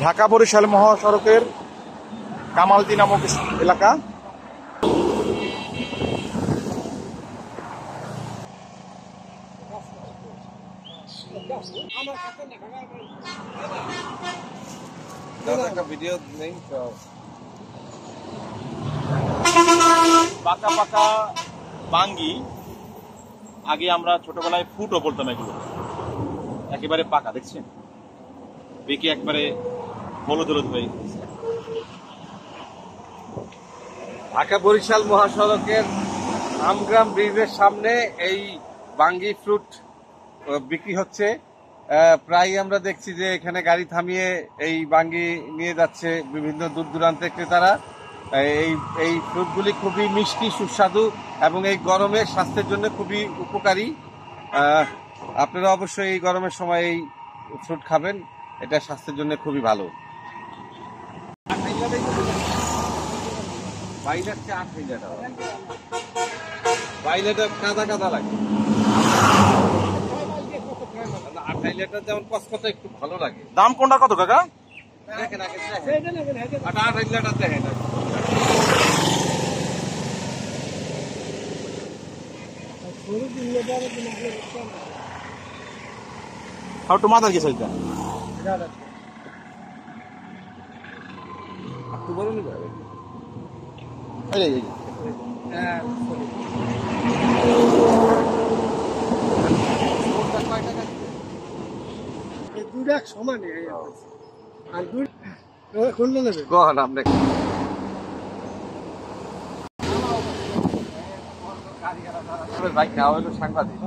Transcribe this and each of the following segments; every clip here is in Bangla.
ঢাকা বরিশাল মহাসড়কের কামালদি নামক এলাকা। পাকা পাকা বাঙ্গি, আগে আমরা ছোটবেলায় ফুটও বলতাম, এগুলো একেবারে পাকা, দেখছেন বেঁকে একবারে হলুদ হলুদ হয়ে গেছে। ঢাকা বরিশাল মহাসড়কের আমগ্রাম ব্রিজের সামনে এই বাঙ্গি ফ্রুট বিক্রি হচ্ছে। প্রায় আমরা দেখছি যে এখানে গাড়ি থামিয়ে এই বাঙ্গি নিয়ে যাচ্ছে বিভিন্ন দূর দূরান্তের ক্রেতারা। এই ফ্রুটগুলি খুবই মিষ্টি, সুস্বাদু এবং এই গরমে স্বাস্থ্যের জন্য খুবই উপকারী। আপনারা অবশ্যই এই গরমের সময় এই ফ্রুট খাবেন, এটা স্বাস্থ্যের জন্য খুবই ভালো। কাদা কাদা লাগে, 8 লিটার যেমন কসকসে একটু ভালো লাগে। দাম কোনটা কত কাকা? দেখেন আগে 8 লিটার দেখেন। How to mother gets এটা? একটু বড় নিবে। এই হ্যাঁ, দুটা সমান আর দুই কোনটা নেবে? গহন আপনি ভাই খাওয়া হলো সাংবাদিক।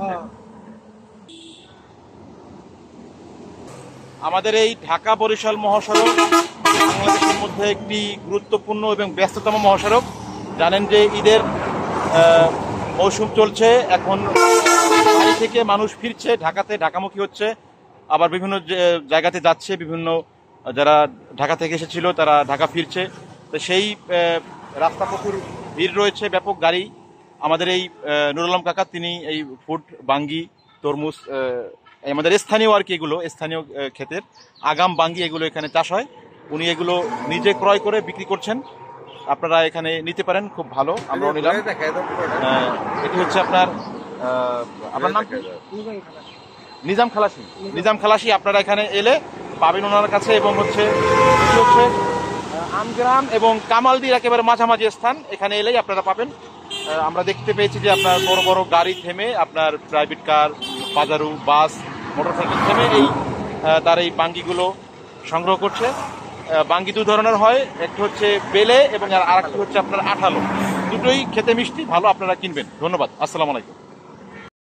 আমাদের এই ঢাকা বরিশাল মহাসড়ক বাংলাদেশের মধ্যে একটি গুরুত্বপূর্ণ এবং ব্যস্ততম মহাসড়ক। জানেন যে ঈদের মৌসুম চলছে, এখন বাড়ি থেকে মানুষ ফিরছে, ঢাকামুখী হচ্ছে, আবার বিভিন্ন জায়গাতে যাচ্ছে, বিভিন্ন যারা ঢাকা থেকে এসেছিল তারা ঢাকা ফিরছে। তো সেই রাস্তা প্রচুর ভিড় রয়েছে, ব্যাপক গাড়ি। আমাদের এই নুরুল আলম কাকা, তিনি এই ফুড, বাঙ্গি, তরমুজ, আমাদের স্থানীয় আর কি, এগুলো স্থানীয় ক্ষেতের আগাম বাঙ্গি, এগুলো এখানে চাষ হয়। উনি এগুলো নিজে ক্রয় করে বিক্রি করছেন, আপনারা এখানে নিতে পারেন, খুব ভালো। আমরাও নিলাম। এটি হচ্ছে আপনার নাম নিজাম খালাসি। আপনারা এখানে এলে পাবেন ওনার কাছে। এবং হচ্ছে আমগ্রাম এবং কামালদির একেবারে মাঝামাঝি স্থান, এখানে এলেই আপনারা পাবেন। আমরা দেখতে পেয়েছি যে আপনার বড় বড় গাড়ি থেমে, আপনার প্রাইভেট কার, বাজারু, বাস, মোটরসাইকেল থেমে তার এই বাঙ্গিগুলো সংগ্রহ করছে। বাঙ্গি দু ধরনের হয়, একটি হচ্ছে বেলে এবং আর একটি হচ্ছে আপনার আঠালো। দুটোই খেতে মিষ্টি, ভালো, আপনারা কিনবেন। ধন্যবাদ, আসসালামু আলাইকুম।